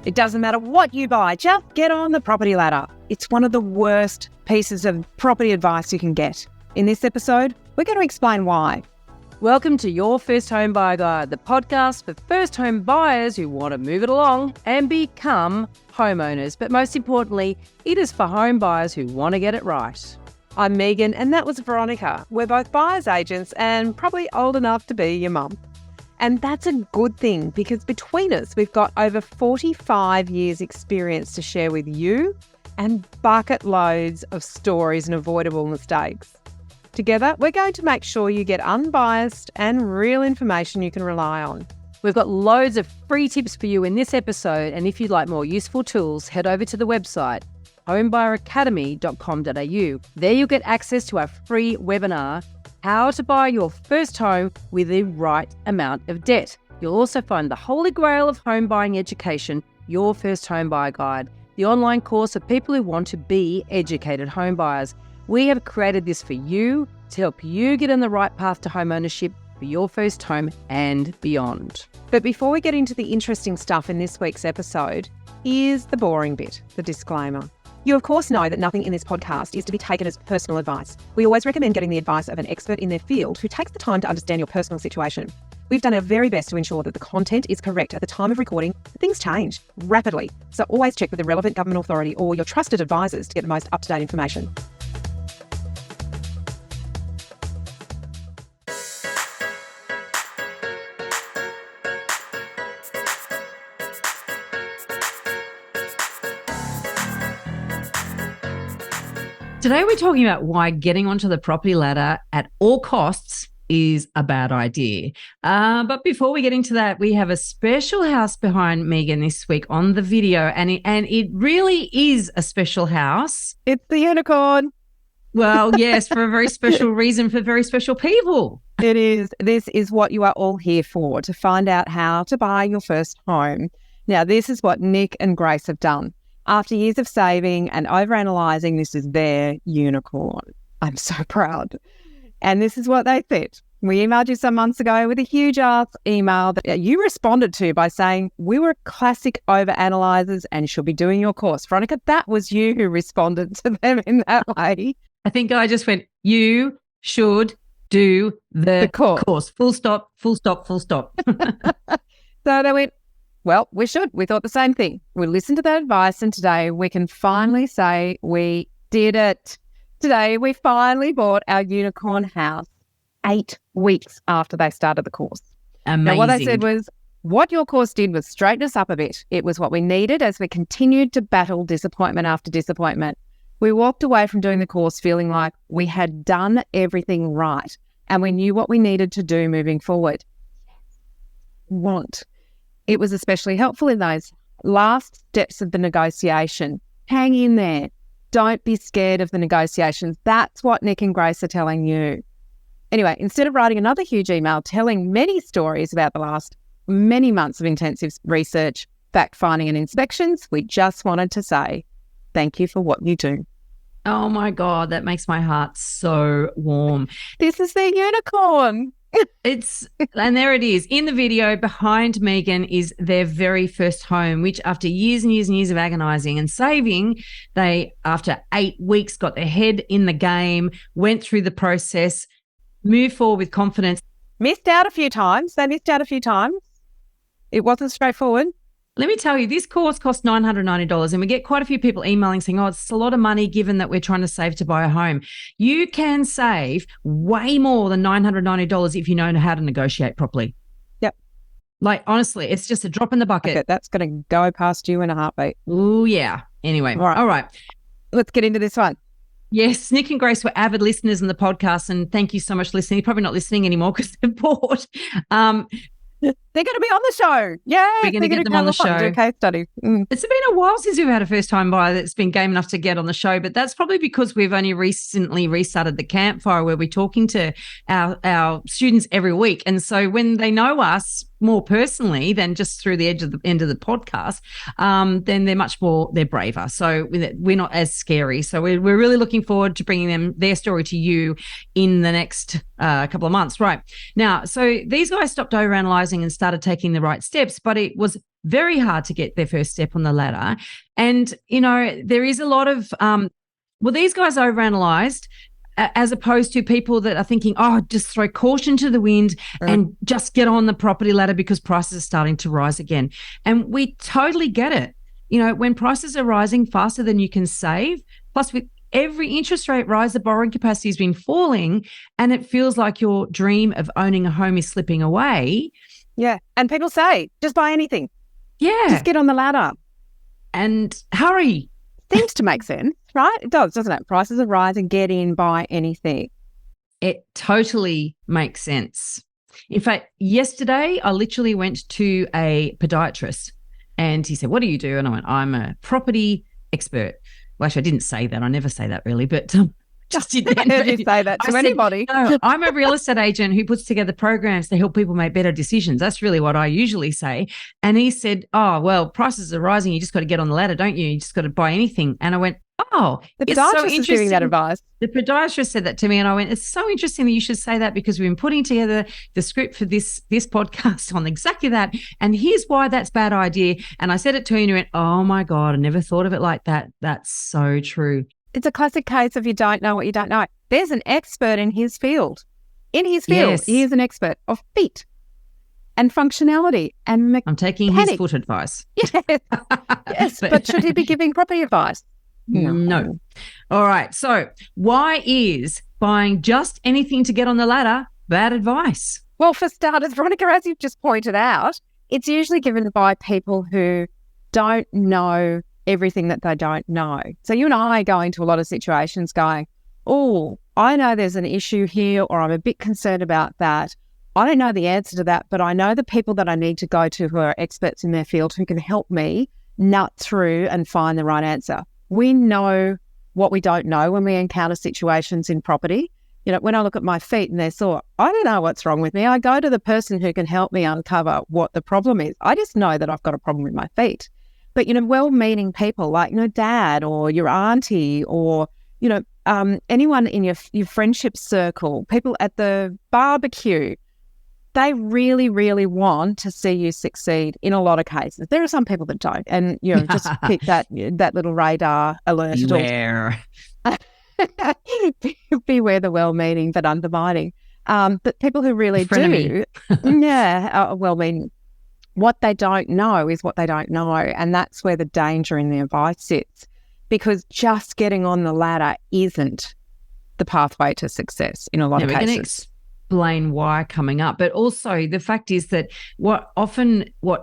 It doesn't matter what you buy, just get on the property ladder. It's one of the worst pieces of property advice you can get. In this episode, we're going to explain why. Welcome to Your First Home Buyer Guide, the podcast for first home buyers who want to move it along and become homeowners. But most importantly, it is for home buyers who want to get it right. I'm Meighan and that was Veronica. We're both buyer's agents and probably old enough to be your mum. And that's a good thing because between us, we've got over 45 years experience to share with you and bucket loads of stories and avoidable mistakes. Together, we're going to make sure you get unbiased and real information you can rely on. We've got loads of free tips for you in this episode, and if you'd like more useful tools, head over to the website homebuyeracademy.com.au. There you'll get access to our free webinar, How to Buy Your First Home with the Right Amount of Debt. You'll also find the holy grail of home buying education, Your First Home Buyer Guide, the online course for people who want to be educated home buyers. We have created this for you to help you get on the right path to home ownership for your first home and beyond. But before we get into the interesting stuff in this week's episode, here's the boring bit, the disclaimer. You of course know that nothing in this podcast is to be taken as personal advice. We always recommend getting the advice of an expert in their field who takes the time to understand your personal situation. We've done our very best to ensure that the content is correct at the time of recording. Things change rapidly, so always check with the relevant government authority or your trusted advisors to get the most up-to-date information. Today we're talking about why getting onto the property ladder at all costs is a bad idea. But before we get into that, we have a special house behind Meighan this week on the video, and it really is a special house. It's the unicorn. Well, yes, for a very special reason for very special people. It is. This is what you are all here for, to find out how to buy your first home. Now, this is what Nick and Grace have done. After years of saving and overanalyzing, this is their unicorn. I'm so proud. And this is what they said. We emailed you some months ago with a huge ass email that you responded to by saying we were classic overanalyzers and should be doing your course. Veronica, that was you who responded to them in that way. I think I just went, you should do the course. Full stop, full stop, full stop. So they went, well, we should. We thought the same thing. We listened to that advice and today we can finally say we did it. Today we finally bought our unicorn house 8 weeks after they started the course. Amazing. Now, what they said was, what your course did was straighten us up a bit. It was what we needed as we continued to battle disappointment after disappointment. We walked away from doing the course feeling like we had done everything right and we knew what we needed to do moving forward. It was especially helpful in those last steps of the negotiation. Hang in there. Don't be scared of the negotiations. That's what Nick and Grace are telling you. Anyway, instead of writing another huge email telling many stories about the last many months of intensive research, fact-finding and inspections, we just wanted to say thank you for what you do. Oh my God, that makes my heart so warm. This is their unicorn. And there it is. In the video behind Meighan is their very first home, which after years and years and years of agonizing and saving, they, after 8 weeks, got their head in the game, went through the process, moved forward with confidence. Missed out a few times. It wasn't straightforward. Let me tell you, this course cost $990 and we get quite a few people emailing saying, oh, it's a lot of money given that we're trying to save to buy a home. You can save way more than $990 if you know how to negotiate properly. Yep. Like, honestly, it's just a drop in the bucket. Okay, that's going to go past you in a heartbeat. Oh, yeah. Anyway, all right. Let's get into this one. Yes, Nick and Grace were avid listeners in the podcast and thank you so much for listening. You're probably not listening anymore because they're bored. They're going to be on the show. Yeah, we're going to get them on the show. Do a case study. It's been a while since we've had a first-time buyer that's been game enough to get on the show, but that's probably because we've only recently restarted the campfire where we're talking to our students every week. And so when they know us more personally than just through the end of the podcast, then they're braver. So we're not as scary. So we're really looking forward to bringing their story to you in the next couple of months. Right now, so these guys stopped overanalyzing and started taking the right steps, but it was very hard to get their first step on the ladder. And, there is a lot of, these guys overanalyzed, as opposed to people that are thinking, just throw caution to the wind and just get on the property ladder because prices are starting to rise again. And we totally get it. When prices are rising faster than you can save, plus with every interest rate rise, the borrowing capacity has been falling, and it feels like your dream of owning a home is slipping away. Yeah. And people say, just buy anything. Yeah. Just get on the ladder. And hurry. Seems to make sense, right? It does, doesn't it? Prices are rising, get in, buy anything. It totally makes sense. In fact, yesterday I literally went to a podiatrist and he said, "What do you do?" And I went, "I'm a property expert." Well, actually, I didn't say that. I never say that really, but just did then. You say that to anybody. No, I'm a real estate agent who puts together programs to help people make better decisions. That's really what I usually say. And he said, "Oh, well, prices are rising. You just got to get on the ladder, don't you? You just got to buy anything." And I went, "Oh, the it's so podiatrist is giving that advice." The podiatrist said that to me, and I went, "It's so interesting that you should say that because we've been putting together the script for this podcast on exactly that. And here's why that's a bad idea." And I said it to him, and he went, "Oh my God, I never thought of it like that. That's so true." It's a classic case of you don't know what you don't know. There's an expert in his field. Yes. He is an expert of feet and functionality and I'm taking his foot advice. Yes, but should he be giving property advice? No. All right. So why is buying just anything to get on the ladder bad advice? Well, for starters, Veronica, as you've just pointed out, it's usually given by people who don't know everything that they don't know. So you and I go into a lot of situations going, "Oh, I know there's an issue here, or I'm a bit concerned about that. I don't know the answer to that, but I know the people that I need to go to who are experts in their field who can help me nut through and find the right answer." We know what we don't know when we encounter situations in property. When I look at my feet and they're sore, I don't know what's wrong with me. I go to the person who can help me uncover what the problem is. I just know that I've got a problem with my feet. But, well-meaning people like, dad or your auntie or, anyone in your friendship circle, people at the barbecue, they really, really want to see you succeed in a lot of cases. There are some people that don't. And, just keep that little radar alert. Beware. Beware the well-meaning but undermining. But people who really do, well-meaning. What they don't know is what they don't know, and that's where the danger in the advice sits, because just getting on the ladder isn't the pathway to success in a lot of cases. We're going to explain why coming up, but also the fact is that what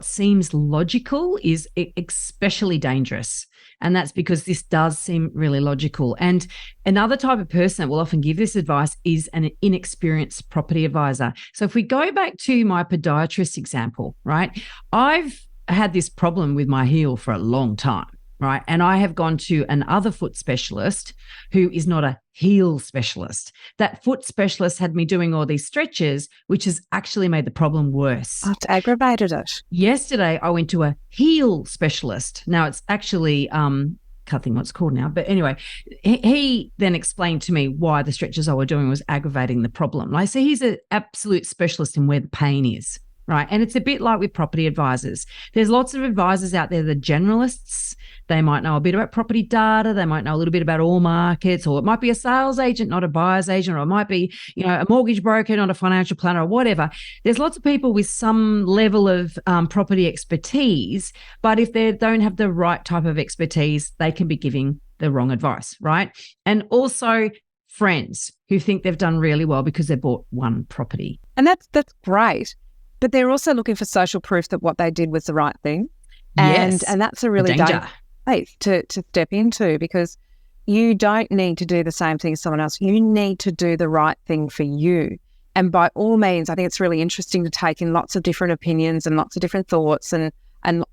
seems logical is especially dangerous. And that's because this does seem really logical. And another type of person that will often give this advice is an inexperienced property advisor. So if we go back to my podiatrist example, right, I've had this problem with my heel for a long time, right? And I have gone to another foot specialist who is not a heel specialist. That foot specialist had me doing all these stretches, which has actually made the problem worse. It's aggravated it. Yesterday, I went to a heel specialist. Now, it's actually, can't think what it's called now. But anyway, he then explained to me why the stretches I were doing was aggravating the problem. Like, so he's an absolute specialist in where the pain is, right? And it's a bit like with property advisors. There's lots of advisors out there, the generalists. They might know a bit about property data. They might know a little bit about all markets, or it might be a sales agent, not a buyer's agent, or it might be, a mortgage broker, not a financial planner, or whatever. There's lots of people with some level of property expertise, but if they don't have the right type of expertise, they can be giving the wrong advice, right? And also friends who think they've done really well because they bought one property. And that's great, but they're also looking for social proof that what they did was the right thing. And that's a really dangerous place to step into, because you don't need to do the same thing as someone else. You need to do the right thing for you. And by all means, I think it's really interesting to take in lots of different opinions and lots of different thoughts and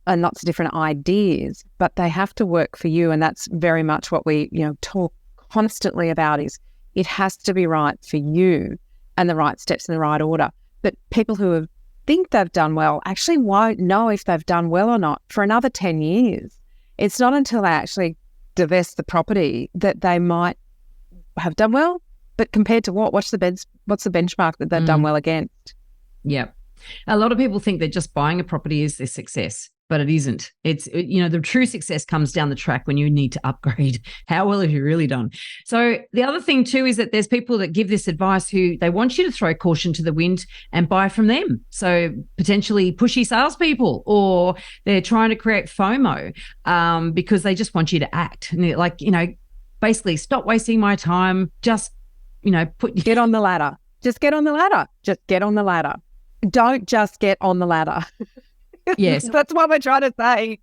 lots of different ideas, but they have to work for you. And that's very much what we, talk constantly about, is it has to be right for you and the right steps in the right order. But people who think they've done well actually won't know if they've done well or not for another 10 years. It's not until they actually divest the property that they might have done well, but compared to what? What's the benchmark that they've done well against? Yeah. A lot of people think that just buying a property is their success. but it isn't. The true success comes down the track when you need to upgrade. How well have you really done? So the other thing too is that there's people that give this advice who they want you to throw caution to the wind and buy from them. So potentially pushy salespeople, or they're trying to create FOMO because they just want you to act. And basically stop wasting my time. Just, get on the ladder. Just get on the ladder. Just get on the ladder. Don't just get on the ladder. Yes. That's what we're trying to say.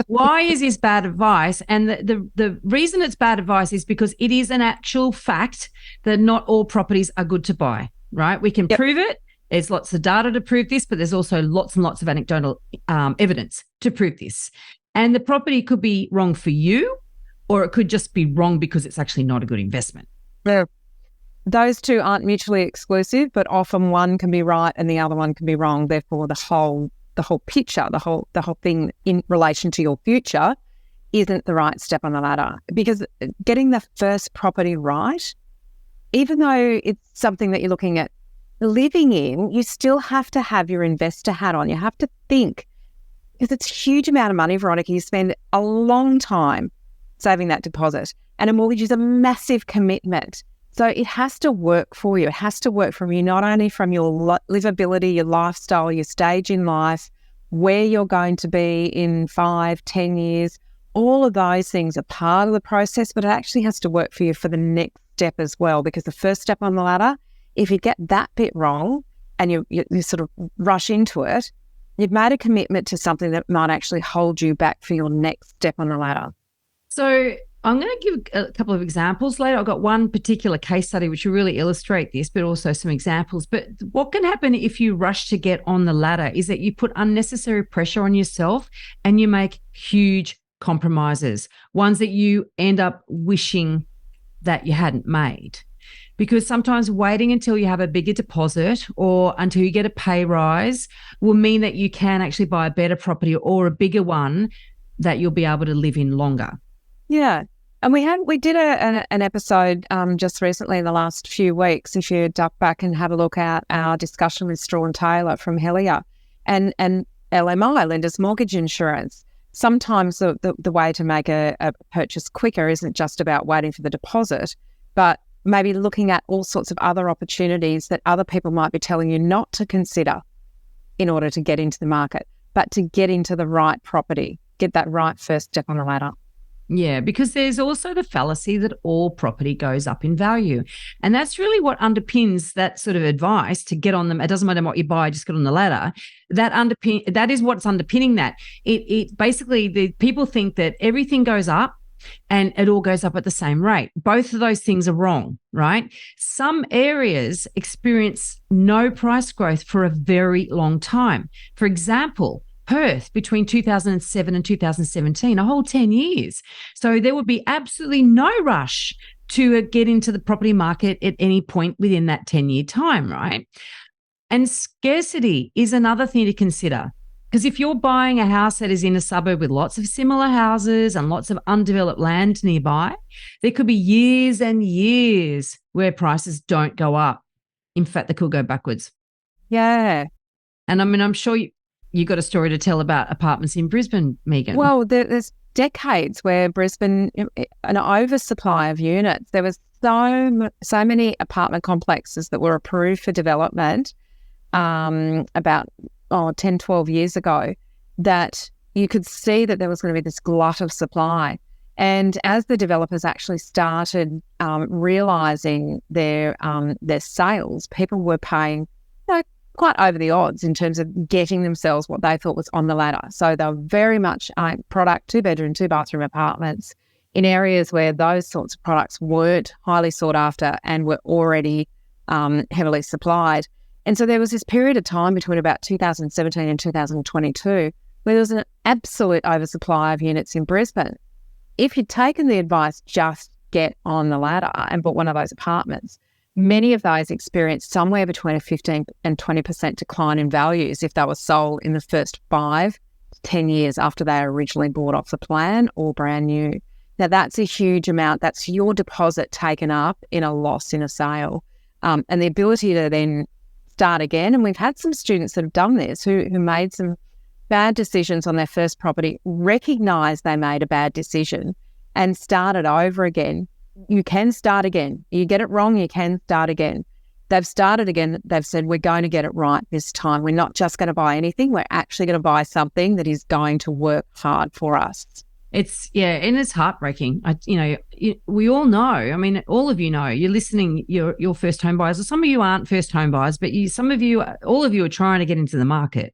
Why is this bad advice? And the reason it's bad advice is because it is an actual fact that not all properties are good to buy, right? We can prove it. There's lots of data to prove this, but there's also lots and lots of anecdotal evidence to prove this. And the property could be wrong for you, or it could just be wrong because it's actually not a good investment. Yeah. Those two aren't mutually exclusive, but often one can be right and the other one can be wrong. Therefore, the whole picture, the whole thing in relation to your future isn't the right step on the ladder. Because getting the first property right, even though it's something that you're looking at living in, you still have to have your investor hat on. You have to think, because it's a huge amount of money, Veronica. You spend a long time saving that deposit, and a mortgage is a massive commitment. So it has to work for you. It has to work from you, not only from your livability, your lifestyle, your stage in life, where you're going to be in 5, 10 years. All of those things are part of the process, but it actually has to work for you for the next step as well, because the first step on the ladder, if you get that bit wrong and you sort of rush into it, you've made a commitment to something that might actually hold you back for your next step on the ladder. So I'm going to give a couple of examples later. I've got one particular case study which will really illustrate this, but also some examples. But what can happen if you rush to get on the ladder is that you put unnecessary pressure on yourself and you make huge compromises, ones that you end up wishing that you hadn't made. Because sometimes waiting until you have a bigger deposit or until you get a pay rise will mean that you can actually buy a better property or a bigger one that you'll be able to live in longer. Yeah. And we did an episode just recently in the last few weeks, if you duck back and have a look at our discussion with Straw and Taylor from Hellier and LMI, Lenders Mortgage Insurance. Sometimes the way to make a purchase quicker isn't just about waiting for the deposit, but maybe looking at all sorts of other opportunities that other people might be telling you not to consider in order to get into the market, but to get into the right property, get that right first step on the ladder. Yeah, because there's also the fallacy that all property goes up in value. And that's really what underpins that sort of advice to get on them. It doesn't matter what you buy, just get on the ladder. That is what's underpinning that. It basically, the people think that everything goes up and it all goes up at the same rate. Both of those things are wrong, right? Some areas experience no price growth for a very long time. For example, Perth between 2007 and 2017, a whole 10 years. So there would be absolutely no rush to get into the property market at any point within that 10-year time, right? And scarcity is another thing to consider. Because if you're buying a house that is in a suburb with lots of similar houses and lots of undeveloped land nearby, there could be years and years where prices don't go up. In fact, they could go backwards. Yeah. And I mean, I'm sure you got a story to tell about apartments in Brisbane, Meighan. Well, there's decades where Brisbane, an oversupply of units. There was so many apartment complexes that were approved for development about 10, 12 years ago, that you could see that there was going to be this glut of supply. And as the developers actually started realising their sales, people were paying quite over the odds in terms of getting themselves what they thought was on the ladder. So they were very much product, 2-bedroom, 2-bathroom apartments in areas where those sorts of products weren't highly sought after and were already heavily supplied. And so there was this period of time between about 2017 and 2022 where there was an absolute oversupply of units in Brisbane. If you'd taken the advice, just get on the ladder and bought one of those apartments, many of those experienced somewhere between a 15 and 20% decline in values if they were sold in the first 5 to 10 years after they were originally bought off the plan or brand new. Now, that's a huge amount. That's your deposit taken up in a loss in a sale, and the ability to then start again. And we've had some students that have done this who made some bad decisions on their first property, recognise they made a bad decision and start it over again. You can start again. You get it wrong, you can start again. They've started again. They've said, we're going to get it right this time. We're not just going to buy anything. We're actually going to buy something that is going to work hard for us. And it's heartbreaking. We all know. I mean, all of you know. You're listening. You're first home buyers, or some of you aren't first home buyers, but all of you are trying to get into the market,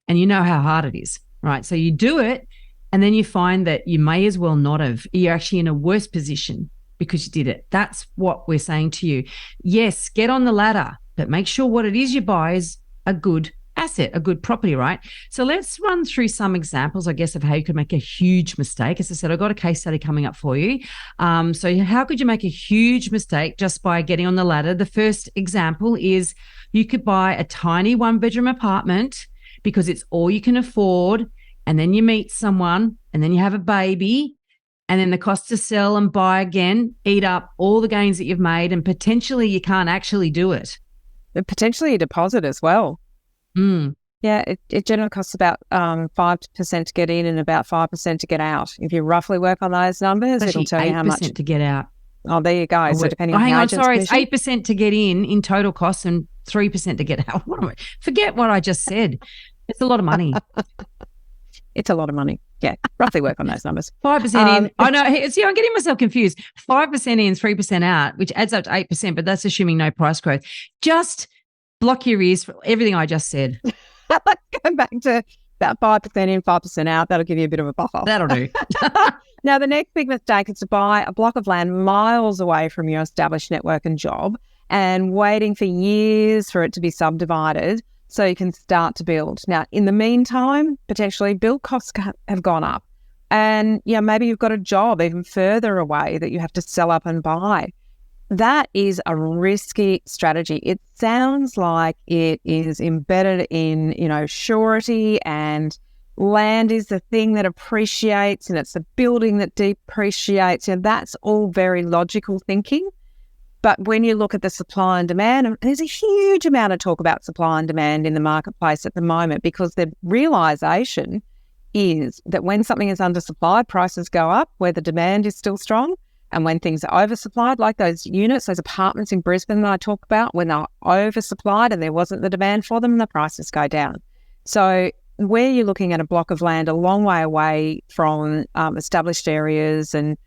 and you know how hard it is, right? So you do it, and then you find that you may as well not have. You're actually in a worse position because you did it. That's what we're saying to you. Yes, get on the ladder, but make sure what it is you buy is a good asset, a good property, right? So let's run through some examples, I guess, of how you could make a huge mistake. As I said, I've got a case study coming up for you. So how could you make a huge mistake just by getting on the ladder? The first example is you could buy a tiny one-bedroom apartment because it's all you can afford, and then you meet someone, and then you have a baby, and then the cost to sell and buy again eat up all the gains that you've made, and potentially you can't actually do it. But potentially a deposit as well. Mm. Yeah, it generally costs about 5% to get in and about 5% to get out. If you roughly work on those numbers, it'll tell you how much to get out. Oh, there you go. So depending on hang on, agent's sorry, it's commission. 8% to get in total costs and 3% to get out. Forget what I just said. It's a lot of money. It's a lot of money. Yeah, roughly work on those numbers. 5% in. I know. See, I'm getting myself confused. 5% in, 3% out, which adds up to 8%, but that's assuming no price growth. Just block your ears for everything I just said. Let's go back to about 5% in, 5% out. That'll give you a bit of a buffer. That'll do. Now, the next big mistake is to buy a block of land miles away from your established network and job and waiting for years for it to be subdivided so you can start to build. Now, in the meantime, potentially build costs have gone up. And maybe you've got a job even further away that you have to sell up and buy. That is a risky strategy. It sounds like it is embedded in, surety, and land is the thing that appreciates and it's the building that depreciates. And that's all very logical thinking. But when you look at the supply and demand, and there's a huge amount of talk about supply and demand in the marketplace at the moment, because the realisation is that when something is undersupplied, prices go up where the demand is still strong. And when things are oversupplied, like those units, those apartments in Brisbane that I talk about, when they're oversupplied and there wasn't the demand for them, the prices go down. So where you're looking at a block of land a long way away from established areas and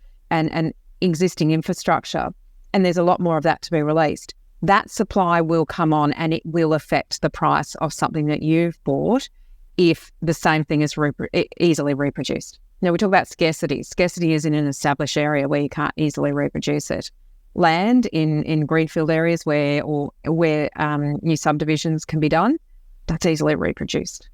existing infrastructure, and there's a lot more of that to be released, that supply will come on and it will affect the price of something that you've bought if the same thing is easily reproduced. Now, we talk about scarcity. Scarcity is in an established area where you can't easily reproduce it. Land in greenfield areas where new subdivisions can be done, that's easily reproduced.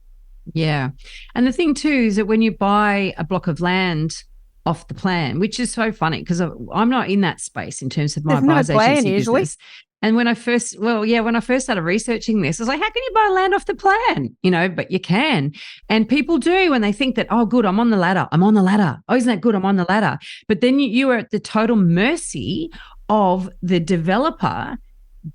Yeah. And the thing too is that when you buy a block of land off the plan, which is so funny because I'm not in that space in terms of my advice agency usually. business. And when I first started researching this, I was like, how can you buy land off the plan? But you can. And people do, and they think that, oh, good, I'm on the ladder. Oh, isn't that good? I'm on the ladder. But then you are at the total mercy of the developer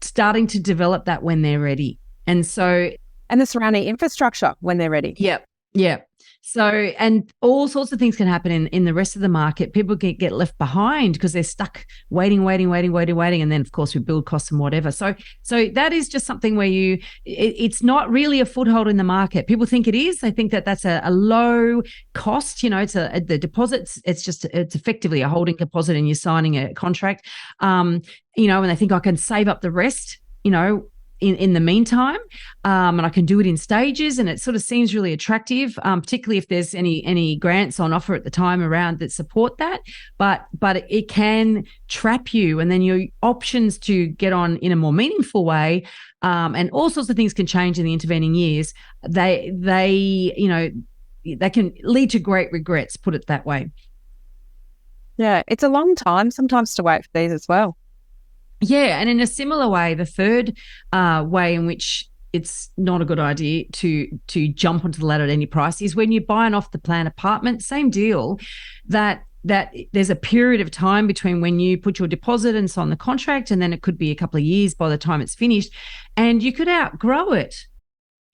starting to develop that when they're ready. And the surrounding infrastructure when they're ready. Yep. So, and all sorts of things can happen in the rest of the market. People get left behind because they're stuck waiting. And then, of course, with build costs and whatever. So that is just something where it's not really a foothold in the market. People think it is. They think that that's a low cost. It's the deposits. It's effectively a holding deposit and you're signing a contract. And they think I can save up the rest, in the meantime, and I can do it in stages, and it sort of seems really attractive, particularly if there's any grants on offer at the time around that support that. But it can trap you, and then your options to get on in a more meaningful way, and all sorts of things can change in the intervening years. They can lead to great regrets. Put it that way. Yeah, it's a long time sometimes to wait for these as well. Yeah, and in a similar way, the third way in which it's not a good idea to jump onto the ladder at any price is when you buy an off-the-plan apartment, same deal, that there's a period of time between when you put your deposit and sign the contract, and then it could be a couple of years by the time it's finished, and you could outgrow it.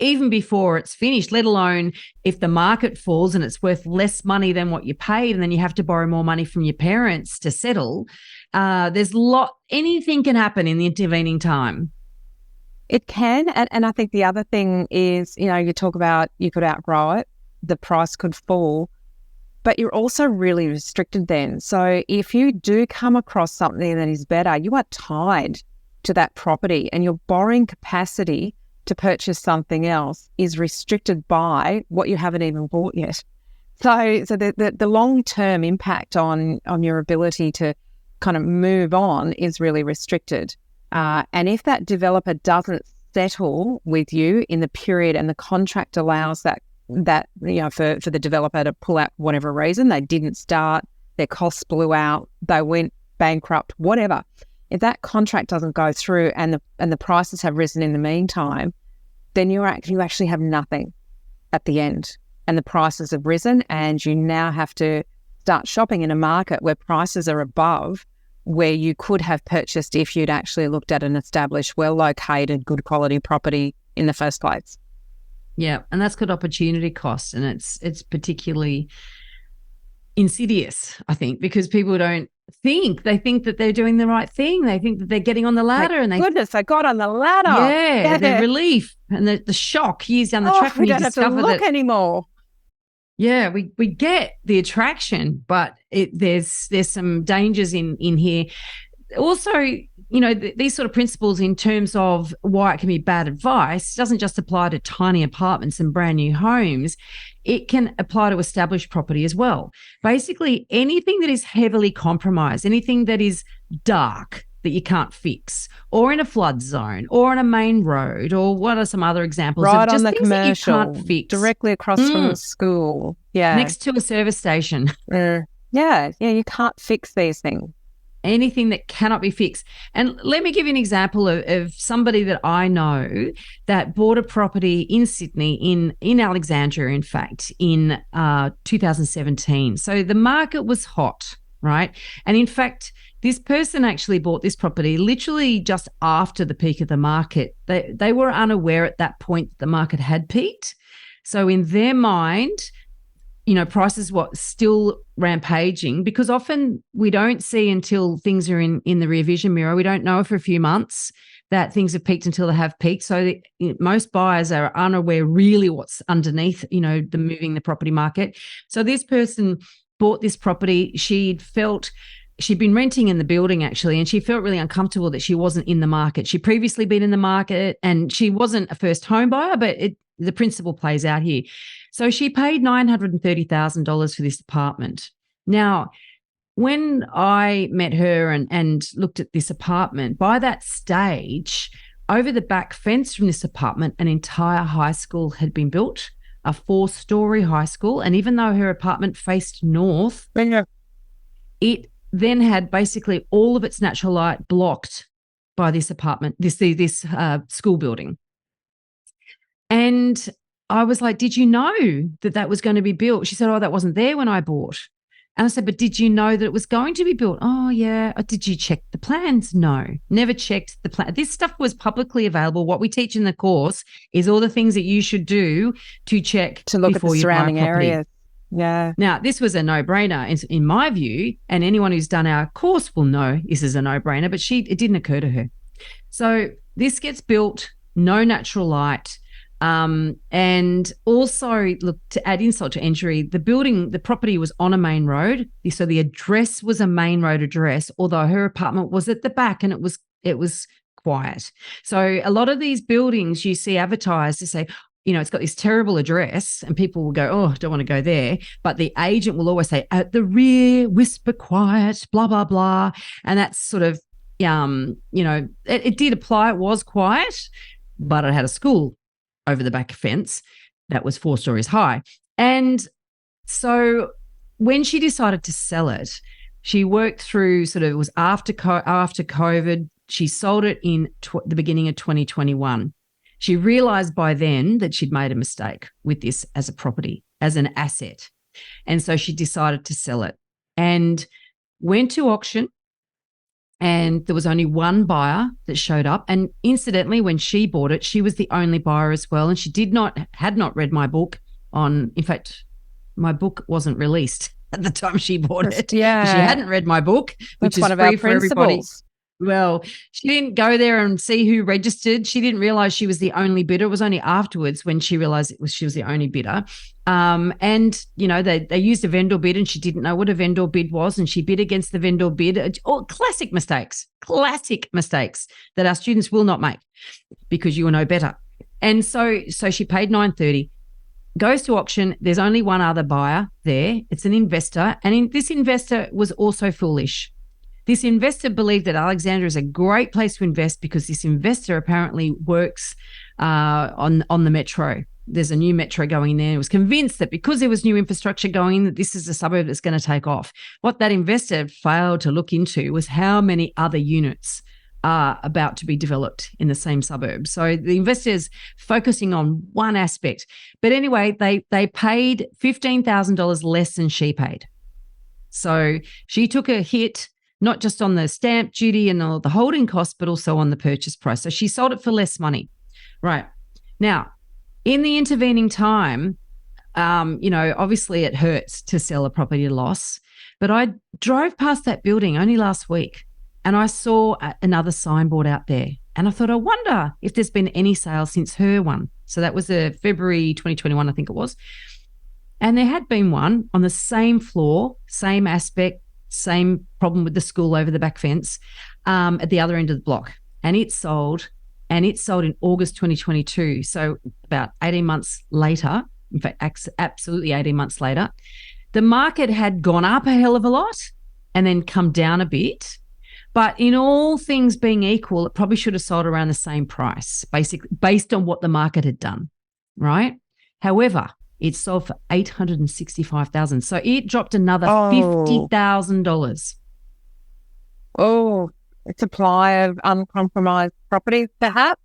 even before it's finished, let alone if the market falls and it's worth less money than what you paid, and then you have to borrow more money from your parents to settle. Anything can happen in the intervening time. It can. And I think the other thing is, you talk about you could outgrow it, the price could fall, but you're also really restricted then. So if you do come across something that is better, you are tied to that property, and your borrowing capacity to purchase something else is restricted by what you haven't even bought yet. So the long-term impact on your ability to kind of move on is really restricted. And if that developer doesn't settle with you in the period, and the contract allows that for the developer to pull out for whatever reason, they didn't start, their costs blew out, they went bankrupt, whatever. If that contract doesn't go through and the prices have risen in the meantime, then you actually have nothing at the end, and the prices have risen, and you now have to start shopping in a market where prices are above where you could have purchased if you'd actually looked at an established, well-located, good quality property in the first place. Yeah, and that's called opportunity cost, and it's particularly insidious, I think, because people don't think. They think that they're doing the right thing. They think that they're getting on the ladder. Goodness, I got on the ladder. Yeah, the relief and the shock years down the track when we don't have to look anymore. Yeah, we get the attraction, but there's some dangers in here. Also, these sort of principles in terms of why it can be bad advice doesn't just apply to tiny apartments and brand new homes. It can apply to established property as well. Basically, anything that is heavily compromised, anything that is dark that you can't fix, or in a flood zone, or on a main road, or what are some other examples? Right of just on the things commercial, that you can't fix. Directly across from the school. Yeah. Next to a service station. Yeah, you can't fix these things. Anything that cannot be fixed. And let me give you an example of somebody that I know that bought a property in Sydney, in Alexandria, in fact, in 2017. So the market was hot, right? And in fact, this person actually bought this property literally just after the peak of the market. They were unaware at that point that the market had peaked. So in their mind, prices were still rampaging, because often we don't see until things are in the rear vision mirror. We don't know for a few months that things have peaked until they have peaked. So most buyers are unaware really what's underneath, the moving the property market. So this person bought this property. She'd been renting in the building actually, and she felt really uncomfortable that she wasn't in the market. She'd previously been in the market, and she wasn't a first home buyer, but the principle plays out here. So she paid $930,000 for this apartment. Now, when I met her and looked at this apartment, by that stage, over the back fence from this apartment, an entire high school had been built, a 4-story high school. And even though her apartment faced north, it then had basically all of its natural light blocked by this apartment, this school building. And I was like, did you know that was going to be built? She said, oh, that wasn't there when I bought. And I said, but did you know that it was going to be built? Oh, yeah. Did you check the plans? No, never checked the plan. This stuff was publicly available. What we teach in the course is all the things that you should do to check to look at the surrounding areas. Yeah. Now, this was a no-brainer in my view, and anyone who's done our course will know this is a no-brainer, but it didn't occur to her. So this gets built, no natural light. And also, look, to add insult to injury, the property was on a main road. So the address was a main road address, although her apartment was at the back and it was quiet. So a lot of these buildings you see advertised to say, it's got this terrible address, and people will go, oh, don't want to go there. But the agent will always say, at the rear, whisper quiet, blah, blah, blah. And that's sort of, it did apply. It was quiet, but it had a school over the back fence that was 4 stories high. And so when she decided to sell it, she worked through it was after COVID. She sold it in the beginning of 2021. She realized by then that she'd made a mistake with this as a property, as an asset. And so she decided to sell it and went to auction And there was only one buyer that showed up. And incidentally, when she bought it, she was the only buyer as well. And she had not read my book in fact, my book wasn't released at the time she bought it. Yeah. She hadn't read my book, which is free for everybody. Well, she didn't go there and see who registered. She didn't realize she was the only bidder. It was only afterwards when she realized she was the only bidder. And, they used a vendor bid and she didn't know what a vendor bid was, and she bid against the vendor bid. All classic mistakes that our students will not make because you will know better. And so she paid $930, goes to auction. There's only one other buyer there. It's an investor. And this investor was also foolish. This investor believed that Alexandra is a great place to invest because this investor apparently works on the metro. There's a new metro going in there. He was convinced that because there was new infrastructure going in, that this is a suburb that's going to take off. What that investor failed to look into was how many other units are about to be developed in the same suburb. So the investor's focusing on one aspect. But anyway, they paid $15,000 less than she paid. So she took a hit, not just on the stamp duty and all the holding costs, but also on the purchase price. So she sold it for less money. Right. Now, in the intervening time, obviously it hurts to sell a property at a loss, but I drove past that building only last week and I saw another signboard out there. And I thought, I wonder if there's been any sales since her one. So that was February 2021, I think it was. And there had been one on the same floor, same aspect, same problem with the school over the back fence at the other end of the block. And it sold in August 2022. So about 18 months later, in fact, absolutely 18 months later, the market had gone up a hell of a lot and then come down a bit. But in all things being equal, it probably should have sold around the same price, basically, based on what the market had done, right? However, it sold for $865,000. So it dropped another $50,000. Oh, a supply of uncompromised property, perhaps?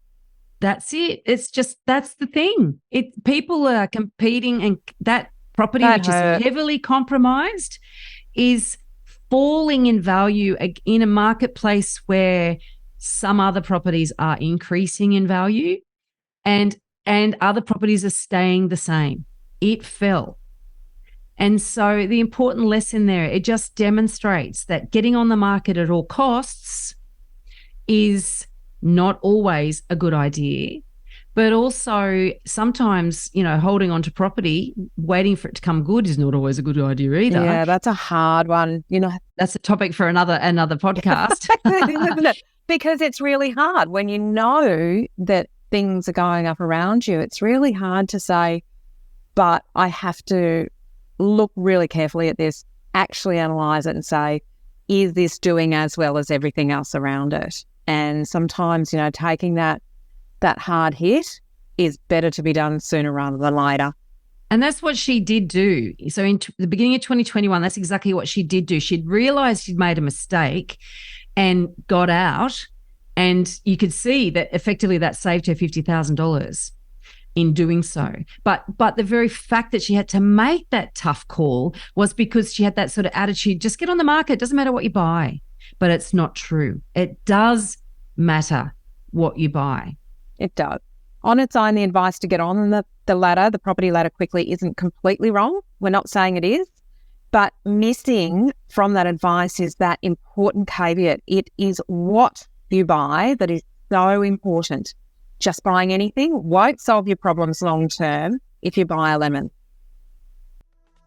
That's it. It's just, that's the thing. People are competing, and that property, which is heavily compromised, is falling in value in a marketplace where some other properties are increasing in value and other properties are staying the same. It fell. And so the important lesson there, it just demonstrates that getting on the market at all costs is not always a good idea, but also sometimes, holding on to property, waiting for it to come good is not always a good idea either. Yeah, that's a hard one. That's a topic for another podcast. Because it's really hard when you know that things are going up around you. It's really hard to say, but I have to look really carefully at this, actually analyse it and say, is this doing as well as everything else around it? And sometimes, taking that hard hit is better to be done sooner rather than later. And that's what she did do. So in the beginning of 2021, that's exactly what she did do. She'd realised she'd made a mistake and got out, and you could see that effectively that saved her $50,000 in doing so. But the very fact that she had to make that tough call was because she had that sort of attitude, just get on the market, it doesn't matter what you buy. But it's not true. It does matter what you buy. It does. On its own, the advice to get on the ladder, the property ladder quickly, isn't completely wrong. We're not saying it is. But missing from that advice is that important caveat. It is what you buy that is so important. Just buying anything won't solve your problems long term if you buy a lemon.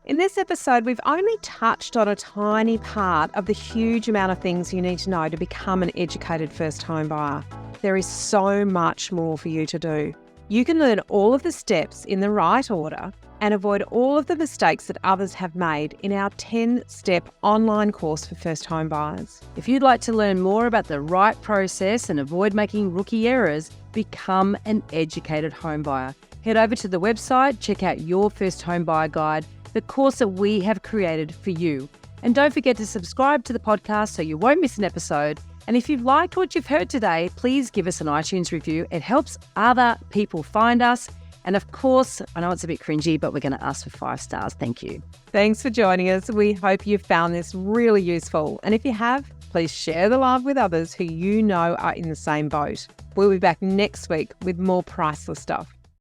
In this episode, we've only touched on a tiny part of the huge amount of things you need to know to become an educated first home buyer. There is so much more for you to do. You can learn all of the steps in the right order and avoid all of the mistakes that others have made in our 10-step online course for first home buyers. If you'd like to learn more about the right process and avoid making rookie errors, become an educated home buyer. Head over to the website, check out your first home buyer guide, the course that we have created for you. And don't forget to subscribe to the podcast so you won't miss an episode. And if you've liked what you've heard today, please give us an iTunes review. It helps other people find us. And of course, I know it's a bit cringy, but we're going to ask for 5 stars. Thank you. Thanks for joining us. We hope you found this really useful. And if you have, Please share the love with others who you know are in the same boat. We'll be back next week with more priceless stuff.